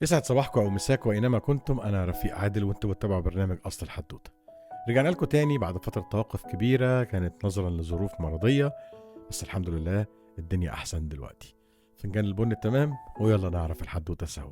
يسعد صباحكم او مساكم اينما كنتم. انا رفيق عادل وانتم بتتابعوا برنامج اصل الحدوته. رجعنا لكم تاني بعد فتره توقف كبيره كانت نظرا لظروف مرضيه، بس الحمد لله الدنيا احسن دلوقتي. فنجان البن تمام، ويلا نعرف الحدوته سوا.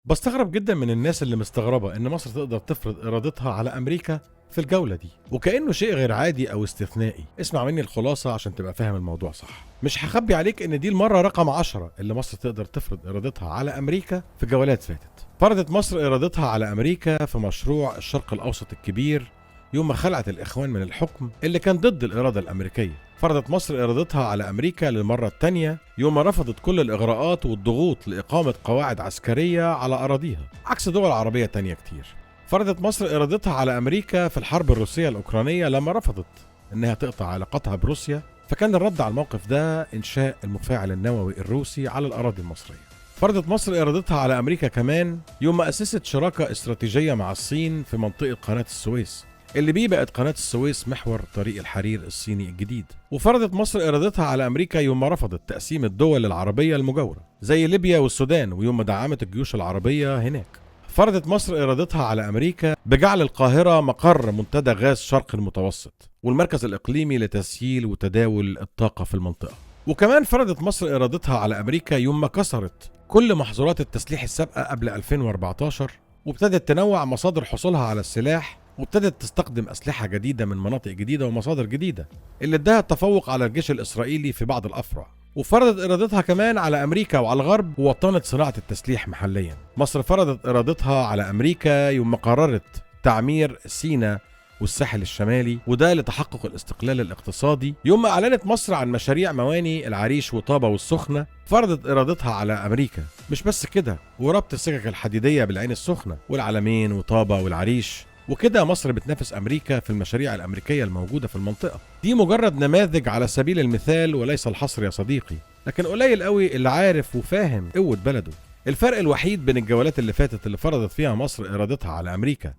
بستغرب جدا من الناس اللي مستغربة ان مصر تقدر تفرض ارادتها على امريكا في الجولة دي، وكأنه شيء غير عادي او استثنائي. اسمع مني الخلاصة عشان تبقى فاهم الموضوع صح. مش هخبي عليك ان دي المرة رقم 10 اللي مصر تقدر تفرض ارادتها على امريكا في جولات فاتت. فرضت مصر ارادتها على امريكا في مشروع الشرق الاوسط الكبير يوم ما خلعت الاخوان من الحكم اللي كان ضد الاراده الامريكيه. فرضت مصر ارادتها على امريكا للمره الثانيه يوم ما رفضت كل الاغراءات والضغوط لاقامه قواعد عسكريه على اراضيها عكس دول عربيه تانيه كتير. فرضت مصر ارادتها على امريكا في الحرب الروسيه الاوكرانيه لما رفضت انها تقطع علاقتها بروسيا، فكان الرد على الموقف ده انشاء المفاعل النووي الروسي على الاراضي المصريه. فرضت مصر ارادتها على امريكا كمان يوم ما اسست شراكه استراتيجيه مع الصين في منطقه قناه السويس اللي بيه بقت قناة السويس محور طريق الحرير الصيني الجديد. وفرضت مصر إرادتها على أمريكا يوم ما رفضت تقسيم الدول العربية المجاورة زي ليبيا والسودان، ويوم ما دعمت الجيوش العربية هناك. فرضت مصر إرادتها على أمريكا بجعل القاهرة مقر منتدى غاز شرق المتوسط والمركز الإقليمي لتسييل وتداول الطاقة في المنطقة. وكمان فرضت مصر إرادتها على أمريكا يوم ما كسرت كل محظورات التسليح السابقة قبل 2014 وابتدت تنوع مصادر حصولها على السلاح، وابتدت تستخدم أسلحة جديدة من مناطق جديدة ومصادر جديدة اللي اداها التفوق على الجيش الإسرائيلي في بعض الأفرع. وفرضت إرادتها كمان على أمريكا وعلى الغرب ووطنت صناعة التسليح محليا. مصر فرضت إرادتها على أمريكا يوم ما قررت تعمير سيناء والساحل الشمالي، وده لتحقق الاستقلال الاقتصادي. يوم ما أعلنت مصر عن مشاريع مواني العريش وطابة والسخنة، فرضت إرادتها على أمريكا. مش بس كده، وربط السكك الحديدية بالعين السخنة والعلمين وطابة والعريش، وكده مصر بتنافس أمريكا في المشاريع الأمريكية الموجودة في المنطقة. دي مجرد نماذج على سبيل المثال وليس الحصر يا صديقي، لكن قليل قوي اللي عارف وفاهم قوة بلده. الفرق الوحيد بين الجولات اللي فاتت اللي فرضت فيها مصر إرادتها على أمريكا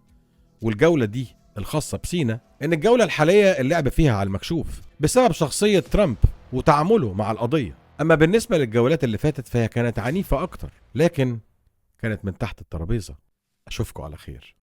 والجولة دي الخاصة بسينا، إن الجولة الحالية اللعب فيها على المكشوف بسبب شخصية ترامب وتعامله مع القضية. أما بالنسبة للجولات اللي فاتت فهي كانت عنيفة أكتر، لكن كانت من تحت الترابيزة. أشوفكم على خير.